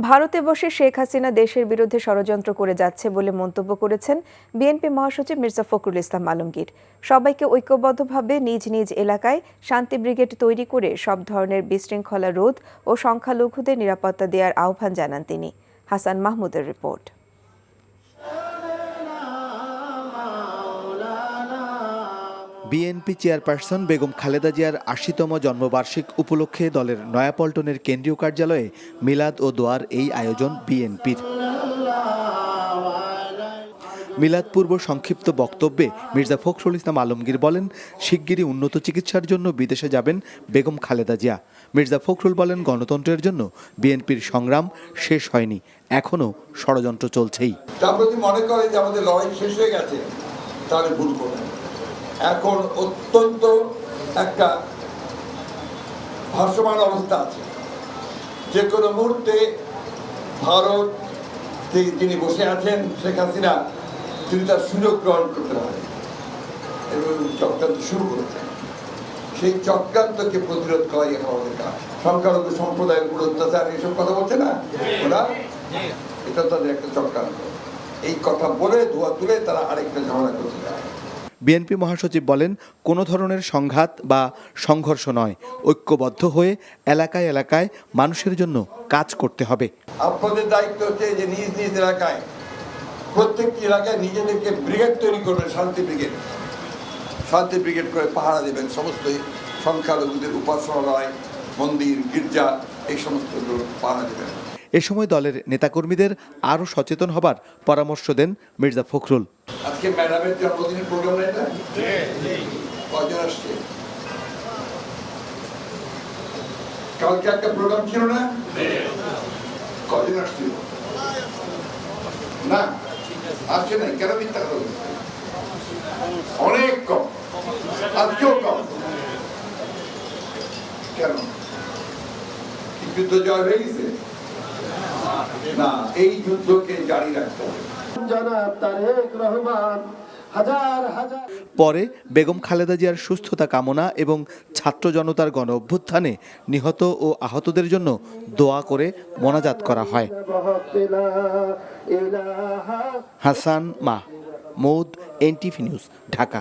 ভারতে বসে শেখ হাসিনা দেশের বিরুদ্ধে ষড়যন্ত্র করে যাচ্ছে বলে মন্তব্য করেছেন বিএনপি মহাসচিব মির্জা ফখরুল ইসলাম আলমগীর। সবাইকে ঐক্যবদ্ধভাবে নিজ নিজ এলাকায় শান্তি ব্রিগেড তৈরি করে সব ধরনের বিশৃঙ্খলা রোধ ও সংখ্যালঘুদের নিরাপত্তা দেওয়ার আহ্বান জানান তিনি। হাসান মাহমুদের report. BNP chairperson Begum Khaleda জিয়ার ৮০তম জন্মবার্ষিক উপলক্ষে দলের নয়াপল্টনের কেন্দ্রীয় কার্যালয়ে মিলাদ ও দোয়ার এই আয়োজন বিএনপির। মিলাদ পূর্ব সংক্ষিপ্ত বক্তব্যে মির্জা ফখরুল ইসলাম আলমগীর বলেন, শিগগিরই উন্নত চিকিৎসার জন্য বিদেশে যাবেন বেগম খালেদা জিয়া। মির্জা ফখরুল বলেন, গণতন্ত্রের জন্য বিএনপির সংগ্রাম শেষ হয়নি, এখনো ষড়যন্ত্র চলছেই। যদি মনে করে যে আমাদের লড়াই শেষ হয়ে গেছে তাহলে ভুল করবেন। এখন অত্যন্ত একটা ভাসমান অবস্থা আছে। যে কোনো মুহূর্তে ভারত যিনি বসে আছেন শেখ হাসিনা, তিনি তার সুযোগ গ্রহণ করতে পারেন এবং চক্রান্ত শুরু করেছেন। সেই চক্রান্তকে প্রতিরোধ করাই আমাদের কাজ। সংখ্যালঘু সম্প্রদায়ের উপর অত্যাচার এইসব কথা বলছে না ওরা, এটা তাদের একটা চক্রান্ত। এই কথা বলে ধোয়া তুলে তারা আরেকটা ঝামেলা করতে যায়। বিএনপি মহাসচিব বলেন, কোনো ধরনের সংঘাত বা সংঘর্ষ নয়, ঐক্যবদ্ধ হয়ে এলাকায় এলাকায় মানুষের জন্য কাজ করতে হবে। আপনাদের দায়িত্ব হচ্ছে যে নিজ নিজ এলাকায়, প্রত্যেকটি এলাকায় নিজেদেরকে ব্রিগেড তৈরি করবেন, শান্তি ব্রিগেড করে পাহারা দেবেন সমস্ত সংখ্যালঘুদের উপাসনালয়, মন্দির, গির্জা, এই সমস্ত পাহারা দেবেন। এ সময় দলের নেতাকর্মীদের আরও সচেতন হবার পরামর্শ দেন মির্জা ফখরুল। আজকে ম্যাডামের জন্মদিনের প্রোগ্রাম না এটা? কজন আসছে? কালকে একটা প্রোগ্রাম ছিল না? কজন আসছিল? না আসছে নাই, কেন মিথ্যা কথা বলছে? অনেক কম, আজকেও কম। কেন? যুদ্ধ জয় হয়ে গেছে না, এই যুদ্ধকে জারি রাখতে হবে। পরে বেগম খালেদা জিয়ার সুস্থতা কামনা এবং ছাত্র জনতার গণ অভ্যুত্থানে নিহত ও আহতদের জন্য দোয়া করে মোনাজাত করা হয়। Hasan Mahmud, NTV news, Dhaka.